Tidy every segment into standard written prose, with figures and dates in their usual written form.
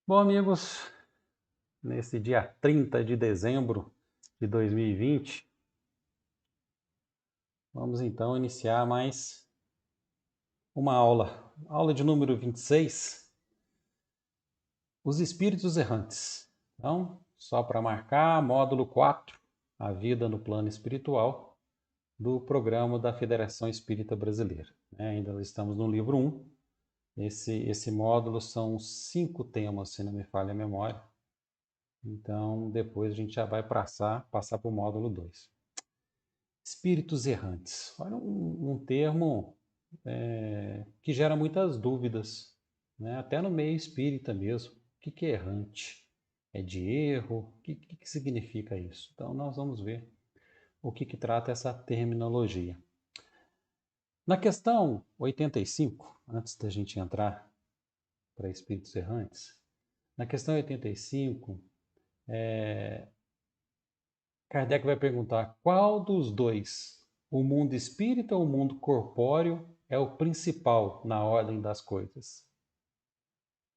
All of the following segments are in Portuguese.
Bom, amigos, nesse dia 30 de dezembro de 2020, vamos então iniciar mais uma aula de número 26, os espíritos errantes. Então, só para marcar, módulo 4, a vida no plano espiritual, do programa da Federação Espírita Brasileira. Ainda estamos no livro 1. Esse módulo são 5 temas, se não me falha a memória. Então, depois a gente já vai passar para o módulo 2. Espíritos errantes. Olha, um termo que gera muitas dúvidas, né? Até no meio espírita mesmo. O que é errante? É de erro? O que significa isso? Então, nós vamos ver o que trata essa terminologia. Na questão 85, antes da gente entrar para espíritos errantes, na questão 85, Kardec vai perguntar qual dos dois, o mundo espírita ou o mundo corpóreo, é o principal na ordem das coisas?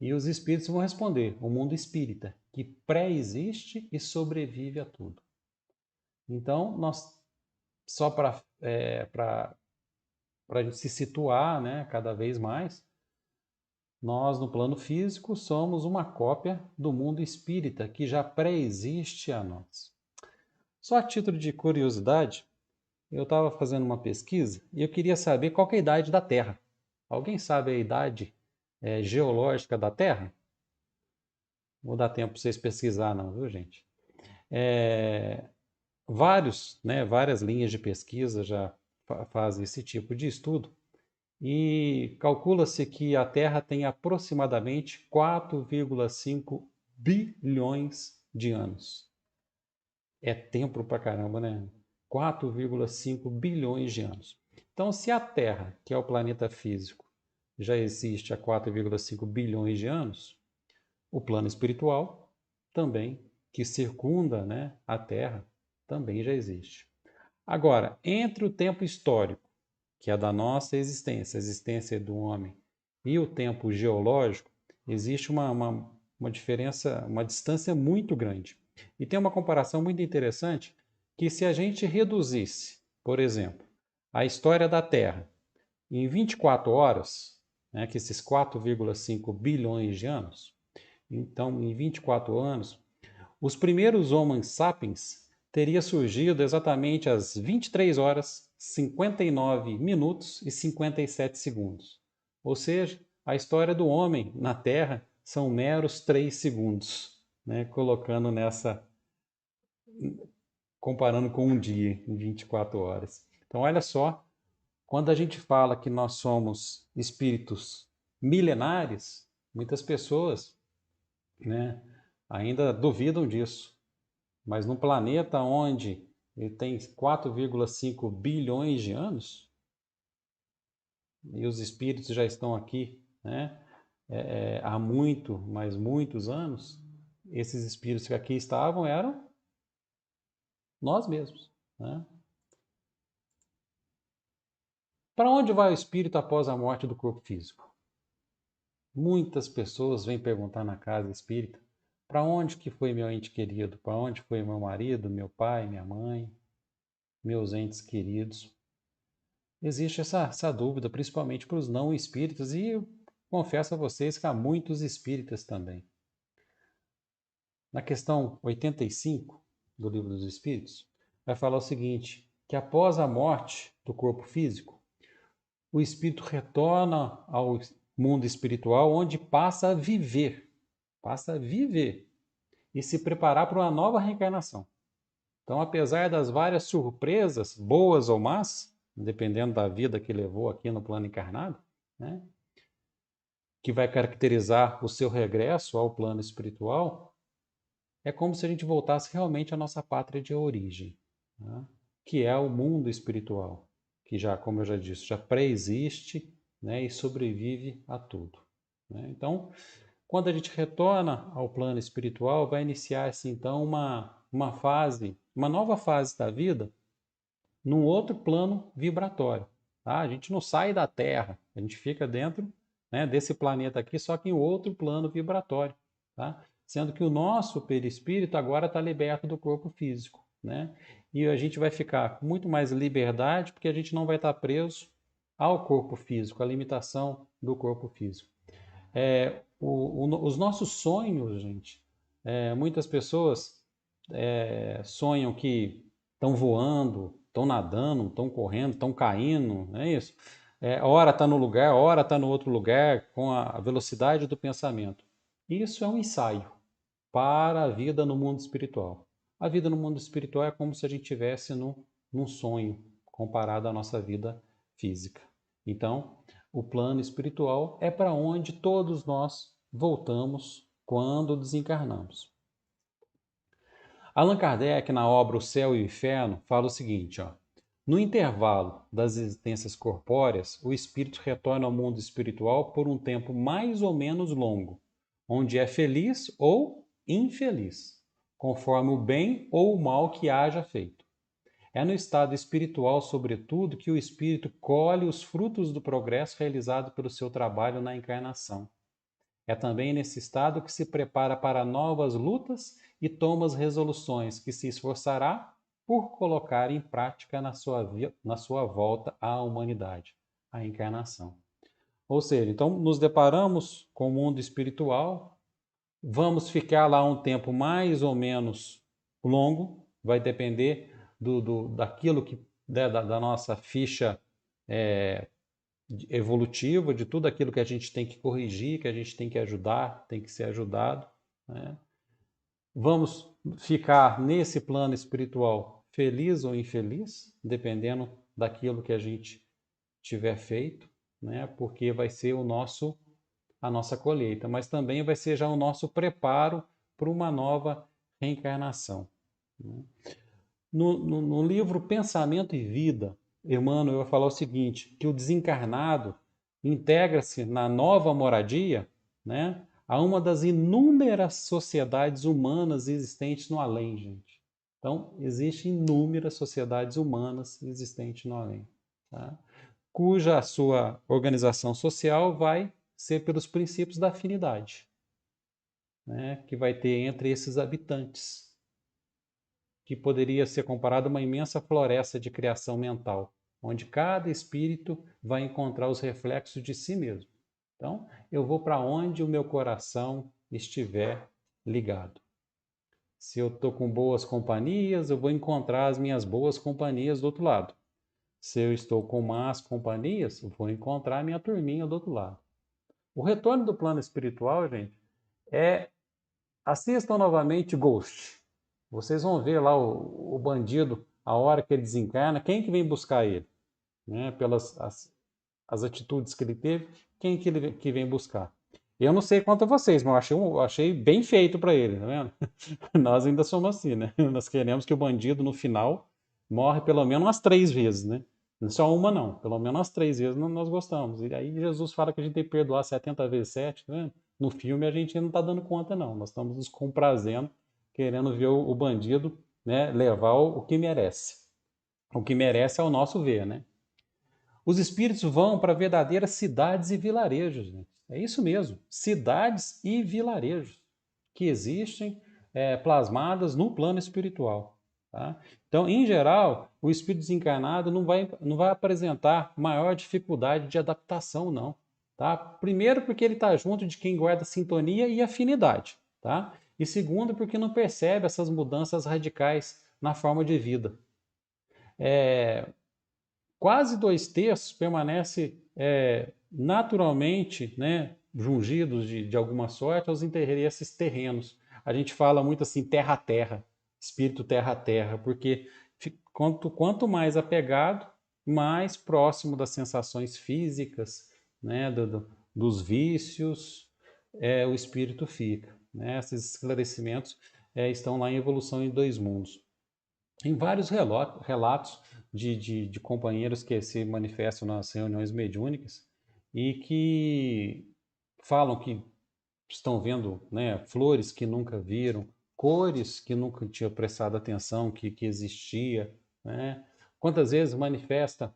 E os espíritos vão responder: o mundo espírita, que pré-existe e sobrevive a tudo. Então, só para a gente se situar, né, cada vez mais, nós no plano físico somos uma cópia do mundo espírita, que já pré-existe a nós. Só a título de curiosidade, eu estava fazendo uma pesquisa e eu queria saber qual que é a idade da Terra. Alguém sabe a idade geológica da Terra? Não vou dar tempo para vocês pesquisar não, viu, gente? Várias linhas de pesquisa já fazem esse tipo de estudo e calcula-se que a Terra tem aproximadamente 4,5 bilhões de anos. É tempo pra caramba, né? 4,5 bilhões de anos. Então, se a Terra, que é o planeta físico, já existe há 4,5 bilhões de anos, o plano espiritual também, que circunda, né, a Terra, também já existe. Agora, entre o tempo histórico, que é da nossa existência, a existência do homem, e o tempo geológico, existe uma diferença, uma distância muito grande. E tem uma comparação muito interessante que se a gente reduzisse, por exemplo, a história da Terra em 24 horas, né, que esses 4,5 bilhões de anos, então em 24 anos, os primeiros Homo sapiens teria surgido exatamente às 23 horas, 59 minutos e 57 segundos. Ou seja, a história do homem na Terra são meros 3 segundos, né? Colocando comparando com um dia em 24 horas. Então, olha só, quando a gente fala que nós somos espíritos milenares, muitas pessoas, né, ainda duvidam disso. Mas num planeta onde ele tem 4,5 bilhões de anos, e os espíritos já estão aqui, né, há mas muitos anos, esses espíritos que aqui estavam eram nós mesmos. Né? Para onde vai o espírito após a morte do corpo físico? Muitas pessoas vêm perguntar na casa espírita: para onde que foi meu ente querido? Para onde foi meu marido, meu pai, minha mãe, meus entes queridos? Existe essa dúvida, principalmente para os não espíritas, e eu confesso a vocês que há muitos espíritas também. Na questão 85 do Livro dos Espíritos, vai falar o seguinte, que após a morte do corpo físico, o espírito retorna ao mundo espiritual, onde passa a viver e se preparar para uma nova reencarnação. Então, apesar das várias surpresas, boas ou más, dependendo da vida que levou aqui no plano encarnado, né, que vai caracterizar o seu regresso ao plano espiritual, é como se a gente voltasse realmente à nossa pátria de origem, né, que é o mundo espiritual, que já, como eu já disse, já pré-existe, né, e sobrevive a tudo. Né? Então, quando a gente retorna ao plano espiritual, vai iniciar-se então uma nova fase da vida, num outro plano vibratório. Tá? A gente não sai da Terra, a gente fica dentro, né, desse planeta aqui, só que em outro plano vibratório. tá? Sendo que o nosso perispírito agora está liberto do corpo físico, né? E a gente vai ficar com muito mais liberdade, porque a gente não vai estar preso ao corpo físico, à limitação do corpo físico. Os nossos sonhos, gente, muitas pessoas sonham que estão voando, estão nadando, estão correndo, estão caindo, não é isso? Hora está no lugar, hora está no outro lugar, com a velocidade do pensamento. Isso é um ensaio para a vida no mundo espiritual. A vida no mundo espiritual é como se a gente estivesse num sonho, comparado à nossa vida física. Então, o plano espiritual é para onde todos nós voltamos quando desencarnamos. Allan Kardec, na obra O Céu e o Inferno, fala o seguinte, ó: no intervalo das existências corpóreas, o espírito retorna ao mundo espiritual por um tempo mais ou menos longo, onde é feliz ou infeliz, conforme o bem ou o mal que haja feito. É no estado espiritual, sobretudo, que o espírito colhe os frutos do progresso realizado pelo seu trabalho na encarnação. É também nesse estado que se prepara para novas lutas e toma as resoluções que se esforçará por colocar em prática na sua volta à humanidade, à encarnação. Ou seja, então nos deparamos com o mundo espiritual, vamos ficar lá um tempo mais ou menos longo, vai depender daquilo que da nossa ficha evolutiva, de tudo aquilo que a gente tem que corrigir, que a gente tem que ajudar, tem que ser ajudado, né? Vamos ficar nesse plano espiritual feliz ou infeliz, dependendo daquilo que a gente tiver feito, né? Porque vai ser a nossa colheita, mas também vai ser já o nosso preparo para uma nova reencarnação, né? No livro Pensamento e Vida, Emmanuel vai falar o seguinte, que o desencarnado integra-se na nova moradia, né, a uma das inúmeras sociedades humanas existentes no além, gente. Então, existem inúmeras sociedades humanas existentes no além, tá? Cuja sua organização social vai ser pelos princípios da afinidade, né, que vai ter entre esses habitantes, que poderia ser comparado a uma imensa floresta de criação mental, onde cada espírito vai encontrar os reflexos de si mesmo. Então, eu vou para onde o meu coração estiver ligado. Se eu estou com boas companhias, eu vou encontrar as minhas boas companhias do outro lado. Se eu estou com más companhias, eu vou encontrar a minha turminha do outro lado. O retorno do plano espiritual, gente, assistam novamente Ghost. Vocês vão ver lá o bandido, a hora que ele desencarna, quem que vem buscar ele? Né? Pelas as atitudes que ele teve, quem que vem buscar? Eu não sei quanto a vocês, mas eu achei bem feito para ele, tá vendo? Nós ainda somos assim, né? Nós queremos que o bandido, no final, morre pelo menos umas 3 vezes, né? Não só uma, não. Pelo menos umas 3 vezes nós gostamos. E aí Jesus fala que a gente tem que perdoar 70 vezes 7, tá vendo? No filme a gente não está dando conta, não. Nós estamos nos comprazendo, querendo ver o bandido, né, levar o que merece. O que merece é o nosso ver, né? Os espíritos vão para verdadeiras cidades e vilarejos, gente. É isso mesmo, cidades e vilarejos que existem plasmadas no plano espiritual. Tá? Então, em geral, o espírito desencarnado não vai apresentar maior dificuldade de adaptação, não. Tá? Primeiro, porque ele está junto de quem guarda sintonia e afinidade. Tá? E segundo, porque não percebe essas mudanças radicais na forma de vida. Quase 2/3 permanece naturalmente, né, jungidos de alguma sorte aos interesses terrenos. A gente fala muito assim, terra a terra, espírito terra a terra, porque quanto mais apegado, mais próximo das sensações físicas, né, dos vícios, o espírito fica. Né? Esses esclarecimentos estão lá em Evolução em Dois Mundos. Em vários relatos de companheiros que se manifestam nas reuniões mediúnicas e que falam que estão vendo, né, flores que nunca viram, cores que nunca tinham prestado atenção que existia, né? Quantas vezes manifesta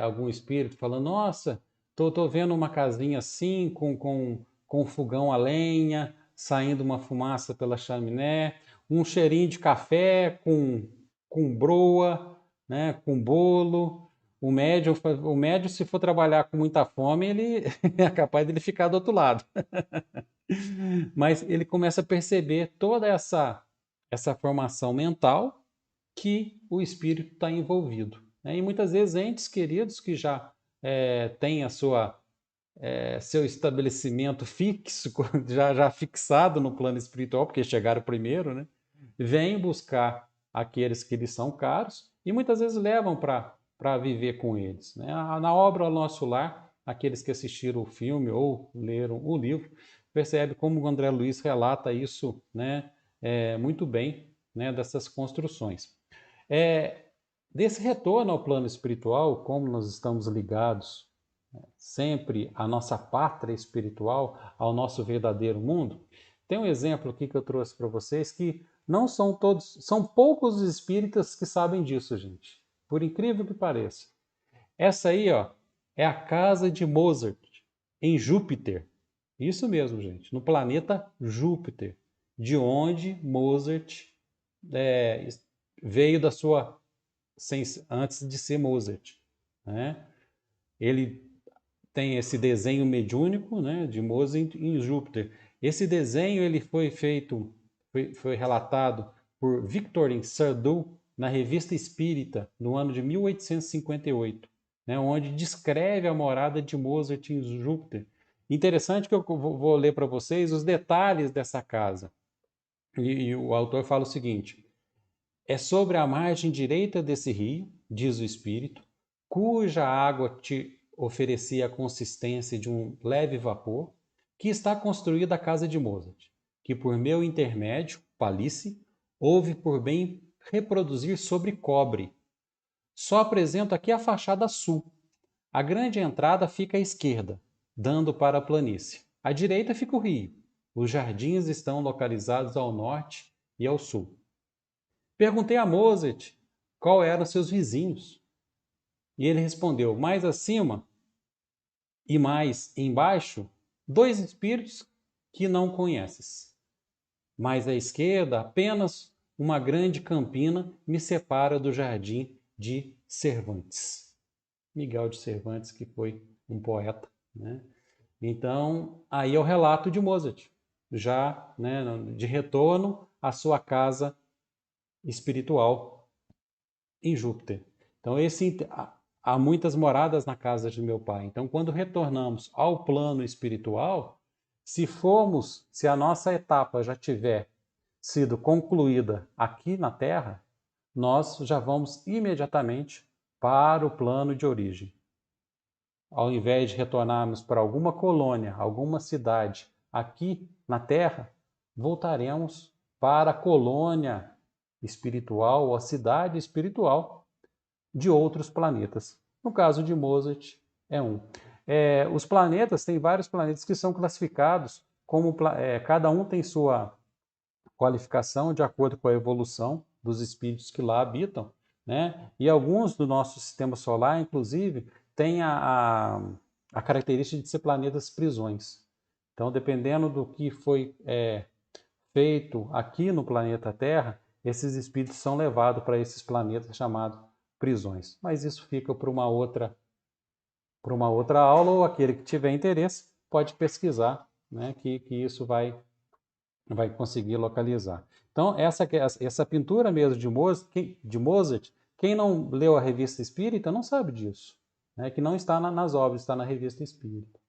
algum espírito falando, nossa, tô vendo uma casinha assim, com fogão a lenha, saindo uma fumaça pela chaminé, um cheirinho de café com broa, né, com bolo. O médio, se for trabalhar com muita fome, ele é capaz de ele ficar do outro lado. Mas ele começa a perceber toda essa formação mental que o espírito está envolvido, né? E muitas vezes entes queridos que já têm seu estabelecimento fixo, já fixado no plano espiritual, porque chegaram primeiro, né? Vêm buscar aqueles que lhes são caros e muitas vezes levam para viver com eles, né? Na obra Ao Nosso Lar, aqueles que assistiram o filme ou leram o livro, percebe como o André Luiz relata isso, né, muito bem, né, dessas construções. Desse retorno ao plano espiritual, como nós estamos ligados sempre à nossa pátria espiritual, ao nosso verdadeiro mundo, tem um exemplo aqui que eu trouxe para vocês que não são todos, são poucos os espíritas que sabem disso, gente. Por incrível que pareça. Essa aí, ó, é a casa de Mozart, em Júpiter. Isso mesmo, gente, no planeta Júpiter, de onde Mozart é, veio da sua antes de ser Mozart, né? Ele tem esse desenho mediúnico, né, de Mozart em Júpiter. Esse desenho ele foi feito, foi relatado por Victorine Sardou na Revista Espírita no ano de 1858, né, onde descreve a morada de Mozart em Júpiter. Interessante que eu vou ler para vocês os detalhes dessa casa. E o autor fala o seguinte: é sobre a margem direita desse rio, diz o espírito, cuja água te oferecia a consistência de um leve vapor, que está construída a casa de Mozart, que por meu intermédio, Palice, houve por bem reproduzir sobre cobre. Só apresento aqui a fachada sul. A grande entrada fica à esquerda, dando para a planície. À direita fica o rio. Os jardins estão localizados ao norte e ao sul. Perguntei a Mozart qual eram seus vizinhos. E ele respondeu: mais acima e mais embaixo, dois espíritos que não conheces. Mais à esquerda, apenas uma grande campina me separa do jardim de Cervantes. Miguel de Cervantes, que foi um poeta, né? Então, aí é o relato de Mozart, já, né, de retorno à sua casa espiritual em Júpiter. Então, há muitas moradas na casa de meu pai. Então, quando retornamos ao plano espiritual, se a nossa etapa já tiver sido concluída aqui na Terra, nós já vamos imediatamente para o plano de origem. Ao invés de retornarmos para alguma colônia, alguma cidade aqui na Terra, voltaremos para a colônia espiritual ou a cidade espiritual de outros planetas. No caso de Mozart, é um. Os planetas, tem vários planetas que são classificados como cada um tem sua qualificação de acordo com a evolução dos espíritos que lá habitam, né? E alguns do nosso sistema solar, inclusive, têm a característica de ser planetas prisões. Então, dependendo do que foi feito aqui no planeta Terra, esses espíritos são levados para esses planetas chamados prisões. Mas isso fica para uma outra aula, ou aquele que tiver interesse pode pesquisar, né, que isso vai conseguir localizar. Então, essa pintura mesmo de Mozart, quem não leu a Revista Espírita não sabe disso, né, que não está nas obras, está na Revista Espírita.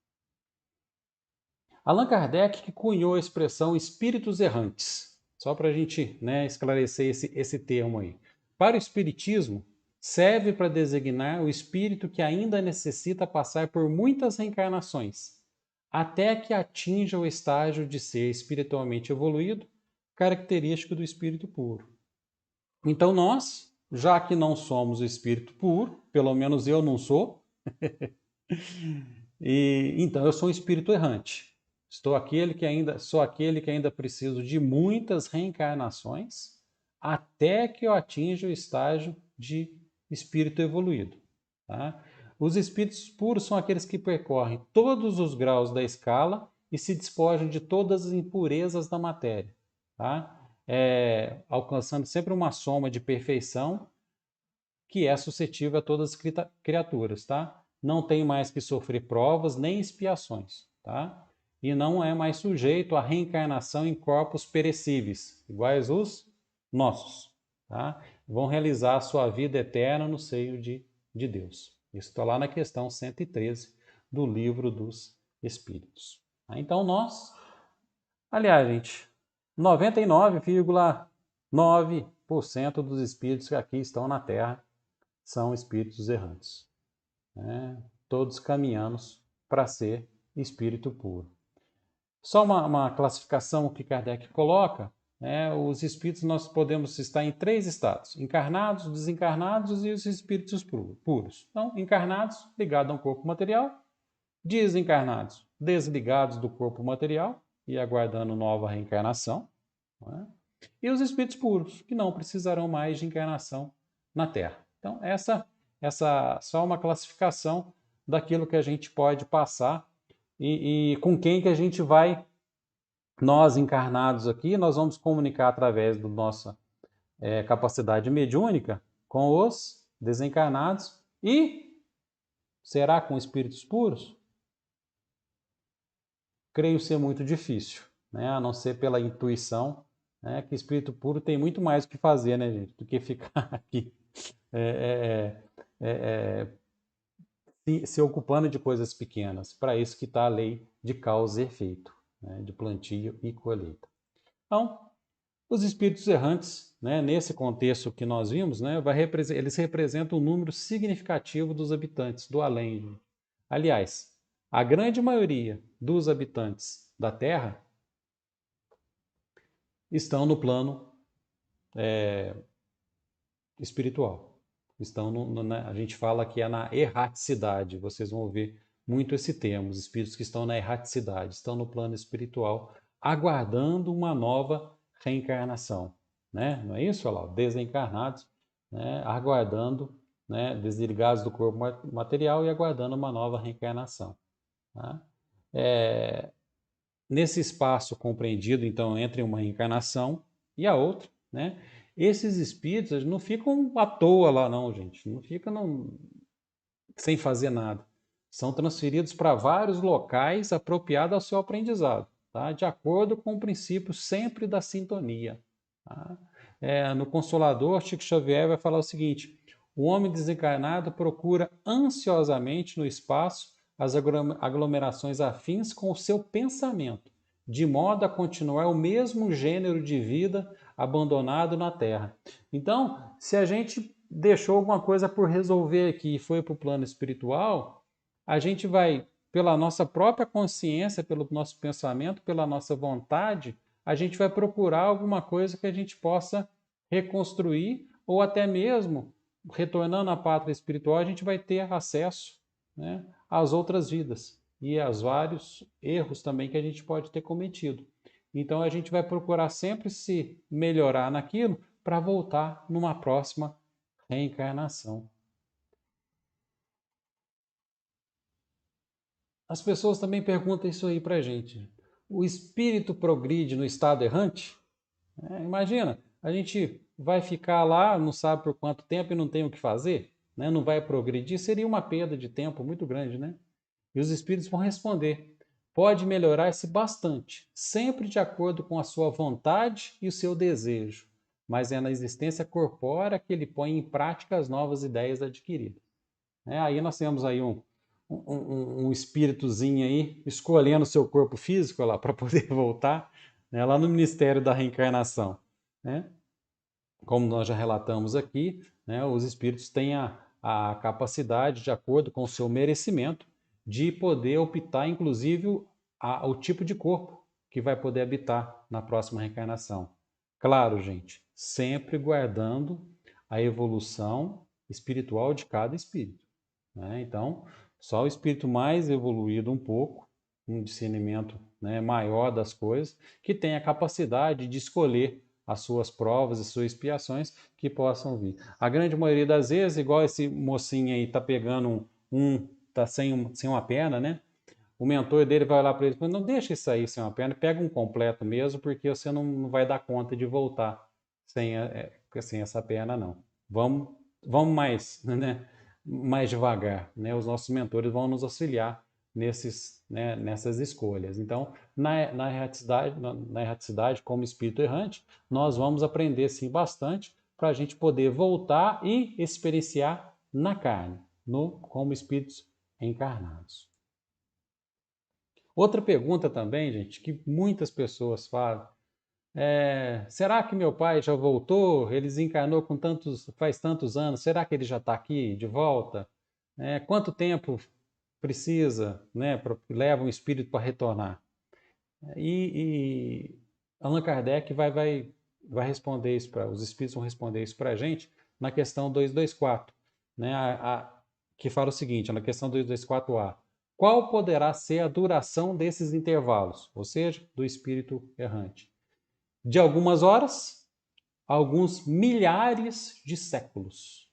Allan Kardec que cunhou a expressão espíritos errantes, só para a gente, né, esclarecer esse termo aí. Para o Espiritismo, serve para designar o espírito que ainda necessita passar por muitas reencarnações, até que atinja o estágio de ser espiritualmente evoluído, característico do espírito puro. Então nós, já que não somos o espírito puro, pelo menos eu não sou, então eu sou um espírito errante. Sou aquele que ainda preciso de muitas reencarnações até que eu atinja o estágio de espírito evoluído. Tá? Os espíritos puros são aqueles que percorrem todos os graus da escala e se despojam de todas as impurezas da matéria, tá? Alcançando sempre uma soma de perfeição que é suscetível a todas as criaturas, tá? Não tem mais que sofrer provas nem expiações, tá? E não é mais sujeito à reencarnação em corpos perecíveis, iguais os nossos, tá? Vão realizar a sua vida eterna no seio de Deus. Isso está lá na questão 113 do Livro dos Espíritos. Então nós, aliás, gente, 99,9% dos espíritos que aqui estão na Terra são espíritos errantes, né? Todos caminhamos para ser espírito puro. Só uma classificação que Kardec coloca, né? Os espíritos nós podemos estar em 3 estados: encarnados, desencarnados e os espíritos puros. Então, encarnados, ligados a um corpo material; desencarnados, desligados do corpo material e aguardando nova reencarnação, né? E os espíritos puros, que não precisarão mais de encarnação na Terra. Então, essa só uma classificação daquilo que a gente pode passar e com quem que a gente vai, nós encarnados aqui, nós vamos comunicar através da nossa capacidade mediúnica com os desencarnados e será com espíritos puros? Creio ser muito difícil, né? A não ser pela intuição, né? Que espírito puro tem muito mais o que fazer, né, gente, do que ficar aqui é, se ocupando de coisas pequenas. Para isso que está a lei de causa e efeito, né? De plantio e colheita. Então, os espíritos errantes, né, nesse contexto que nós vimos, né, eles representam um número significativo dos habitantes do além. Aliás, a grande maioria dos habitantes da Terra estão no plano espiritual. Estão a gente fala que é na erraticidade. Vocês vão ouvir muito esse termo, os espíritos que estão na erraticidade, estão no plano espiritual, aguardando uma nova reencarnação, né? Não é isso? Olha lá, desencarnados, né? Aguardando, né? Desligados do corpo material e aguardando uma nova reencarnação, tá? Nesse espaço compreendido, então, entre uma reencarnação e a outra, né? Esses espíritos não ficam à toa lá, não, gente. Não ficam sem fazer nada. São transferidos para vários locais apropriados ao seu aprendizado, tá? De acordo com o princípio sempre da sintonia, tá? No Consolador, Chico Xavier vai falar o seguinte: o homem desencarnado procura ansiosamente no espaço as aglomerações afins com o seu pensamento, de modo a continuar o mesmo gênero de vida abandonado na Terra. Então, se a gente deixou alguma coisa por resolver aqui e foi para o plano espiritual, a gente vai, pela nossa própria consciência, pelo nosso pensamento, pela nossa vontade, a gente vai procurar alguma coisa que a gente possa reconstruir, ou até mesmo, retornando à pátria espiritual, a gente vai ter acesso, né, às outras vidas e aos vários erros também que a gente pode ter cometido. Então a gente vai procurar sempre se melhorar naquilo para voltar numa próxima reencarnação. As pessoas também perguntam isso aí para a gente. O espírito progride no estado errante? Imagina, a gente vai ficar lá, não sabe por quanto tempo e não tem o que fazer, né? Não vai progredir, seria uma perda de tempo muito grande, né? E os espíritos vão responder: pode melhorar-se bastante, sempre de acordo com a sua vontade e o seu desejo, mas é na existência corpórea que ele põe em prática as novas ideias adquiridas. Aí nós temos aí um espíritozinho aí escolhendo o seu corpo físico lá para poder voltar, né, lá no Ministério da Reencarnação, né? Como nós já relatamos aqui, né, os espíritos têm a capacidade, de acordo com o seu merecimento, de poder optar, inclusive, o tipo de corpo que vai poder habitar na próxima reencarnação. Claro, gente, sempre guardando a evolução espiritual de cada espírito, né? Então, só o espírito mais evoluído um pouco, um discernimento, né, maior das coisas, que tem a capacidade de escolher as suas provas e suas expiações que possam vir. A grande maioria das vezes, igual esse mocinho aí está pegando tá sem uma perna, né? o mentor dele vai olhar para ele e falar, não deixa isso aí sem uma perna, pega um completo mesmo, porque você não vai dar conta de voltar sem essa perna, não. Vamos mais, né, mais devagar, né? Os nossos mentores vão nos auxiliar nessas escolhas. Então, na erraticidade, como espírito errante, nós vamos aprender sim bastante para a gente poder voltar e experienciar na carne, como espíritos encarnados. Outra pergunta também, gente, que muitas pessoas falam, será que meu pai já voltou? Ele desencarnou faz tantos anos, será que ele já está aqui de volta? Quanto tempo precisa, né, leva um espírito para retornar? E Allan Kardec vai responder isso os espíritos vão responder isso para a gente na questão 224, né, que fala o seguinte, na questão 224A. Qual poderá ser a duração desses intervalos, ou seja, do espírito errante? De algumas horas, alguns milhares de séculos.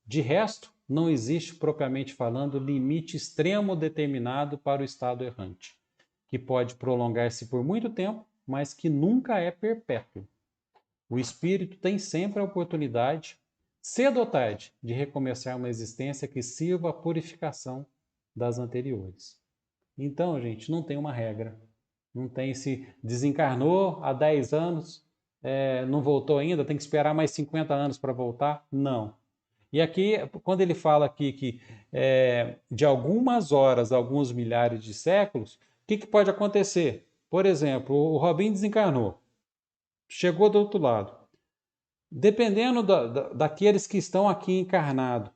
De resto, não existe, propriamente falando, limite extremo determinado para o estado errante, que pode prolongar-se por muito tempo, mas que nunca é perpétuo. O espírito tem sempre a oportunidade, cedo ou tarde, de recomeçar uma existência que sirva à purificação das anteriores. Então, gente, não tem uma regra. Não tem se desencarnou há 10 anos, não voltou ainda, tem que esperar mais 50 anos para voltar? Não. E aqui, quando ele fala aqui que de algumas horas, alguns milhares de séculos, o que pode acontecer? Por exemplo, o Robin desencarnou, chegou do outro lado. Dependendo daqueles que estão aqui encarnados,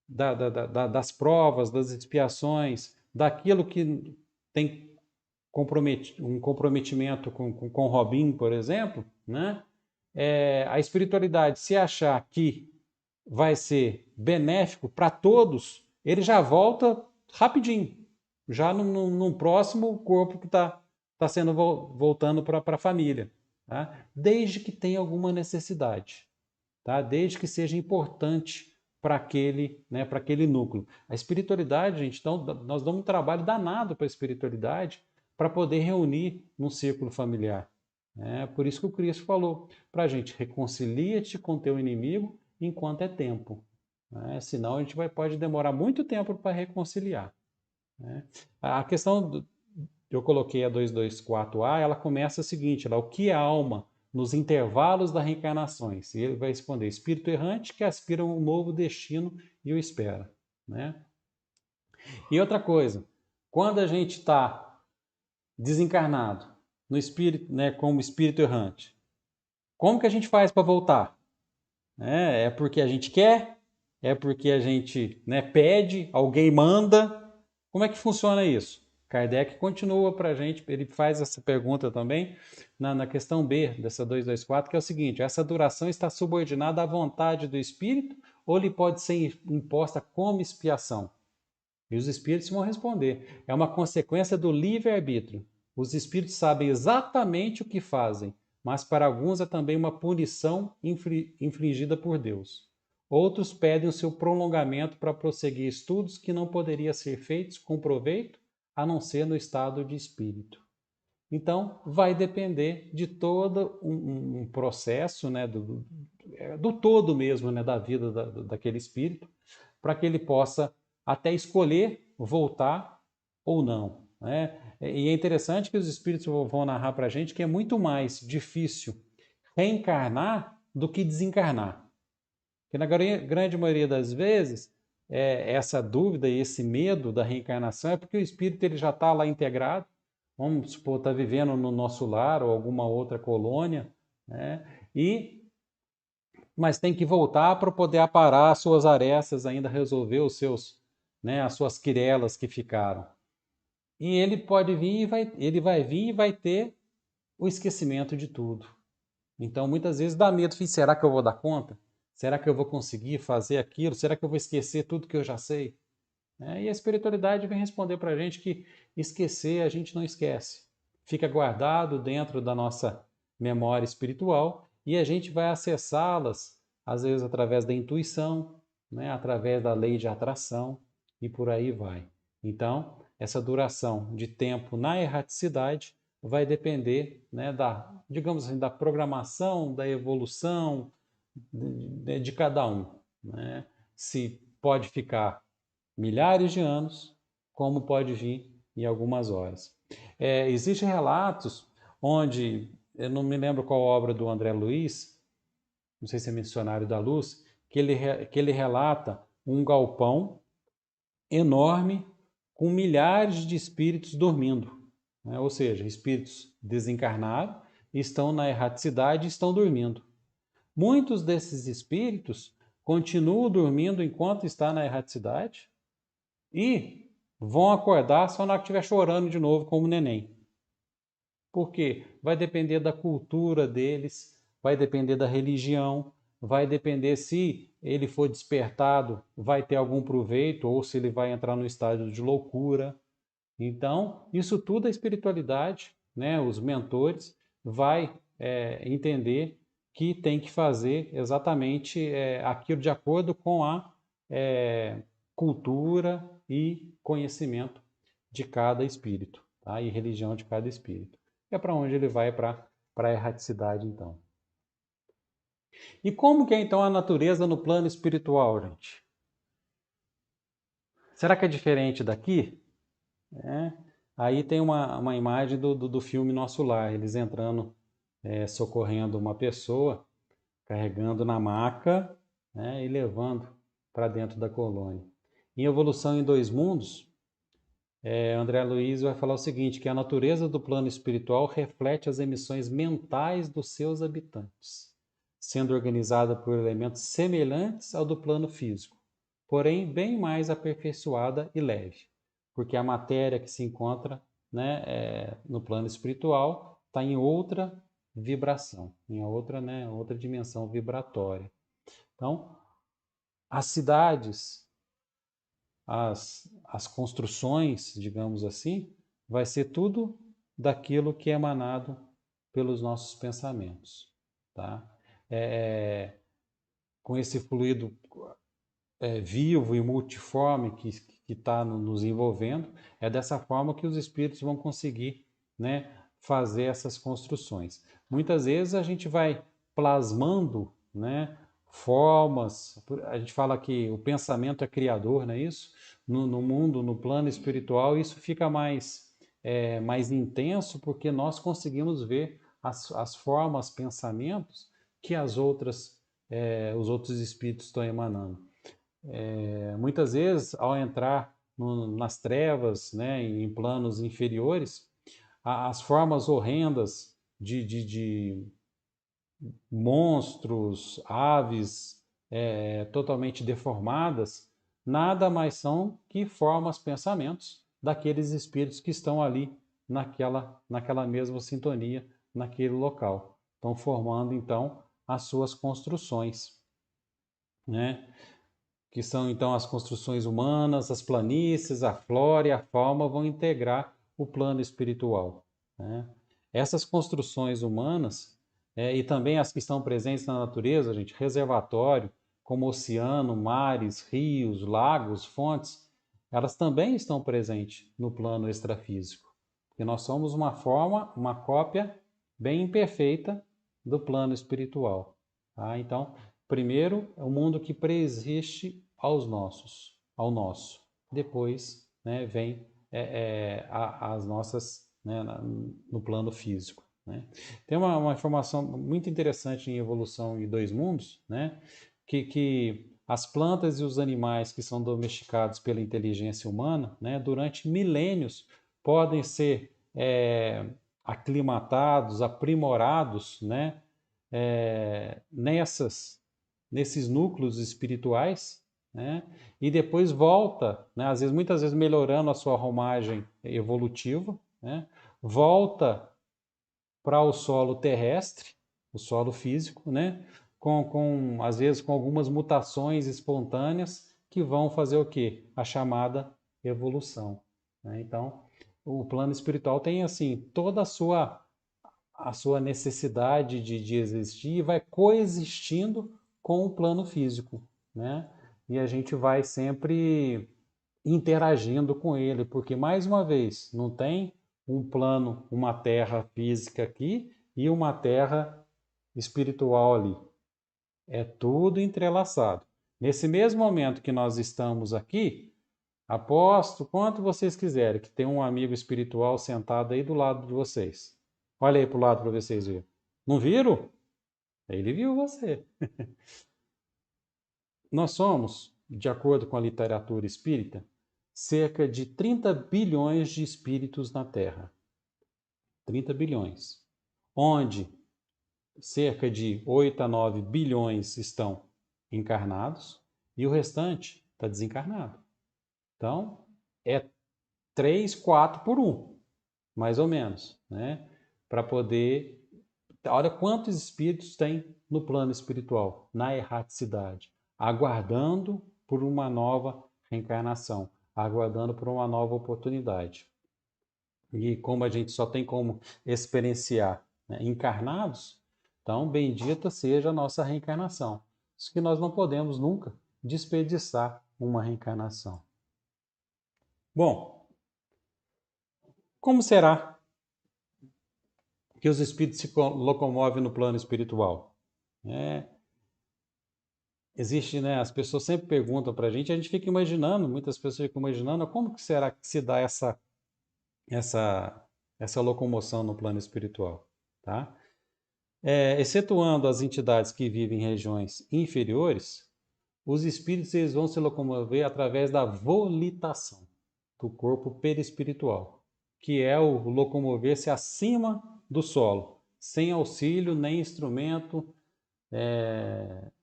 das provas, das expiações, daquilo que tem um comprometimento com Robin, por exemplo, né? A espiritualidade, se achar que vai ser benéfico para todos, ele já volta rapidinho, já num próximo corpo que está sendo voltando para a família, tá? Desde que tenha alguma necessidade, tá? Desde que seja importante para aquele núcleo. A espiritualidade, gente, então, nós damos um trabalho danado para a espiritualidade para poder reunir num círculo familiar. Por isso que o Cristo falou para a gente, reconcilia-te com teu inimigo enquanto é tempo. Senão a gente pode demorar muito tempo para reconciliar. A questão, eu coloquei a 224A, ela começa o seguinte, o que é a alma nos intervalos das reencarnações? E ele vai responder, espírito errante que aspira a um novo destino e o espera. E outra coisa, quando a gente está desencarnado, no espírito, como espírito errante, como que a gente faz para voltar? É porque a gente quer? É porque a gente pede? Alguém manda? Como é que funciona isso? Kardec continua para a gente, ele faz essa pergunta também na questão B dessa 224, que é o seguinte, essa duração está subordinada à vontade do espírito ou lhe pode ser imposta como expiação? E os espíritos vão responder, é uma consequência do livre-arbítrio. Os espíritos sabem exatamente o que fazem, mas para alguns é também uma punição infligida por Deus. Outros pedem o seu prolongamento para prosseguir estudos que não poderiam ser feitos com proveito, a não ser no estado de espírito. Então, vai depender de todo um processo, do todo mesmo, da vida daquele espírito, para que ele possa até escolher voltar ou não. E é interessante que os espíritos vão narrar para a gente que é muito mais difícil reencarnar do que desencarnar. Porque na grande maioria das vezes, essa dúvida e esse medo da reencarnação é porque o espírito ele já está lá integrado, vamos supor, está vivendo no nosso lar ou alguma outra colônia, mas tem que voltar para poder aparar as suas arestas, ainda resolver as suas quirelas que ficaram. E ele pode vir ele vai vir e vai ter o esquecimento de tudo. Então, muitas vezes dá medo, será que eu vou dar conta? Será que eu vou conseguir fazer aquilo? Será que eu vou esquecer tudo que eu já sei? E a espiritualidade vem responder para a gente que esquecer a gente não esquece. Fica guardado dentro da nossa memória espiritual e a gente vai acessá-las, às vezes através da intuição, através da lei de atração e por aí vai. Então, essa duração de tempo na erraticidade vai depender, né, digamos assim, da programação, da evolução de cada um, né? Se pode ficar milhares de anos, como pode vir em algumas horas. Existem relatos onde, eu não me lembro qual obra do André Luiz, não sei se é Missionário da Luz, que ele relata um galpão enorme com milhares de espíritos dormindo, né? Ou seja, espíritos desencarnaram, estão na erraticidade e estão dormindo. Muitos desses espíritos continuam dormindo enquanto está na erraticidade e vão acordar só na hora que estiver chorando de novo como neném. Por quê? Vai depender da cultura deles, vai depender da religião, vai depender se ele for despertado, vai ter algum proveito ou se ele vai entrar no estágio de loucura. Então, isso tudo a espiritualidade, né, os mentores, vai entender que tem que fazer exatamente aquilo de acordo com a cultura e conhecimento de cada espírito, tá? E religião de cada espírito. É para onde ele vai para a erraticidade, então. E como que é, então, a natureza no plano espiritual, gente? Será que é diferente daqui? Aí tem uma imagem do filme Nosso Lar, eles entrando, socorrendo uma pessoa, carregando na maca, né, e levando para dentro da colônia. Em Evolução em Dois Mundos, André Luiz vai falar o seguinte, que a natureza do plano espiritual reflete as emissões mentais dos seus habitantes, sendo organizada por elementos semelhantes ao do plano físico, porém bem mais aperfeiçoada e leve, porque a matéria que se encontra, né, no plano espiritual está em outra vibração, em outra, né, outra dimensão vibratória. Então, as cidades, as construções, digamos assim, vai ser tudo daquilo que é emanado pelos nossos pensamentos, tá? Com esse fluido vivo e multiforme que está nos envolvendo, é dessa forma que os espíritos vão conseguir, né, fazer essas construções. Muitas vezes a gente vai plasmando, né, formas, a gente fala que o pensamento é criador, não é isso? No mundo, no plano espiritual, isso fica mais intenso porque nós conseguimos ver as formas, pensamentos que os outros espíritos estão emanando. Muitas vezes, ao entrar nas trevas, né, em planos inferiores, as formas horrendas de monstros, aves totalmente deformadas, nada mais são que formas, pensamentos daqueles espíritos que estão ali naquela mesma sintonia, naquele local. Estão formando, então, as suas construções, né? Que são então as construções humanas, as planícies, a flora e a fauna vão integrar o plano espiritual, né? Essas construções humanas e também as que estão presentes na natureza, gente, reservatório, como oceano, mares, rios, lagos, fontes, elas também estão presentes no plano extrafísico, porque nós somos uma cópia bem imperfeita do plano espiritual, tá? Então, primeiro, é o mundo que preexiste ao nosso. Depois, né, vem as nossas, né, no plano físico, né? Tem uma informação muito interessante em Evolução em Dois Mundos, né, que as plantas e os animais que são domesticados pela inteligência humana, né, durante milênios podem ser aclimatados, aprimorados, né, nesses núcleos espirituais, né? E depois volta, né? Às vezes, muitas vezes melhorando a sua romagem evolutiva, né? Volta para o solo terrestre, o solo físico, né? Às vezes com algumas mutações espontâneas que vão fazer o quê? A chamada evolução, né? Então, o plano espiritual tem assim toda a sua necessidade de existir e vai coexistindo com o plano físico, né? E a gente vai sempre interagindo com ele, porque, mais uma vez, não tem um plano, uma terra física aqui e uma terra espiritual ali. É tudo entrelaçado. Nesse mesmo momento que nós estamos aqui, aposto quanto vocês quiserem que tem um amigo espiritual sentado aí do lado de vocês. Olha aí para o lado para vocês verem. Não viram? Ele viu você. Nós somos, de acordo com a literatura espírita, cerca de 30 bilhões de espíritos na Terra. 30 bilhões. Onde cerca de 8 a 9 bilhões estão encarnados e o restante está desencarnado. Então, é 3, 4 por 1, mais ou menos, né? Para poder... Olha quantos espíritos tem no plano espiritual, na erraticidade, aguardando por uma nova reencarnação, aguardando por uma nova oportunidade. E como a gente só tem como experienciar, né, encarnados, então bendita seja a nossa reencarnação. Isso que nós não podemos nunca desperdiçar uma reencarnação. Bom, como será que os espíritos se locomovem no plano espiritual? Existe, né? As pessoas sempre perguntam para a gente fica imaginando, muitas pessoas ficam imaginando como que será que se dá essa, essa locomoção no plano espiritual, tá? Excetuando as entidades que vivem em regiões inferiores, os espíritos eles vão se locomover através da volitação do corpo perispiritual, que é o locomover-se acima do solo, sem auxílio, nem instrumento,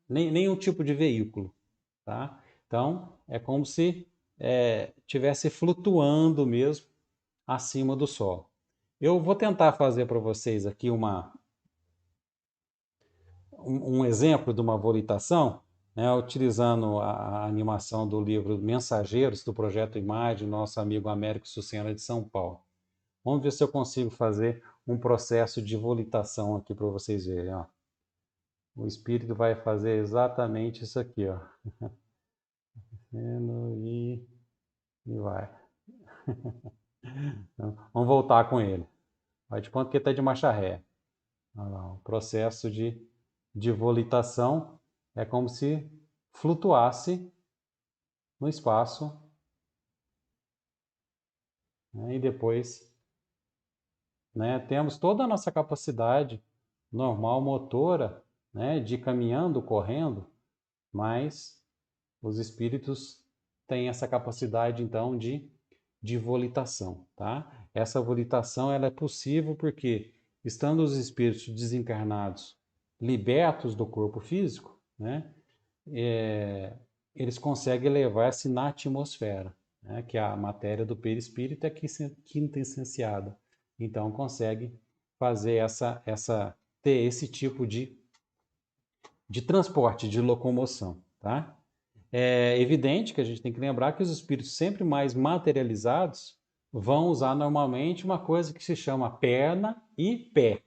nem nenhum tipo de veículo. Tá? Então, é como se estivesse flutuando mesmo acima do solo. Eu vou tentar fazer para vocês aqui um exemplo de uma volitação, né, utilizando a animação do livro Mensageiros, do Projeto Imagem, nosso amigo Américo Sucena de São Paulo. Vamos ver se eu consigo fazer um processo de volitação aqui para vocês verem. Ó. O espírito vai fazer exatamente isso aqui. Ó. E vai. Então, vamos voltar com ele. Vai de conta que ele está de marcha ré. Olha lá, o processo de volitação é como se flutuasse no espaço, né? E depois, né, temos toda a nossa capacidade normal motora, né, de ir caminhando, correndo, mas os espíritos têm essa capacidade então de volitação, tá? Essa volitação ela é possível porque estando os espíritos desencarnados libertos do corpo físico, né, eles conseguem elevar-se na atmosfera, né, que é a matéria do perispírito é quinta essenciada. Então consegue fazer ter esse tipo de transporte, de locomoção, tá? É evidente que a gente tem que lembrar que os espíritos sempre mais materializados vão usar normalmente uma coisa que se chama perna e pé,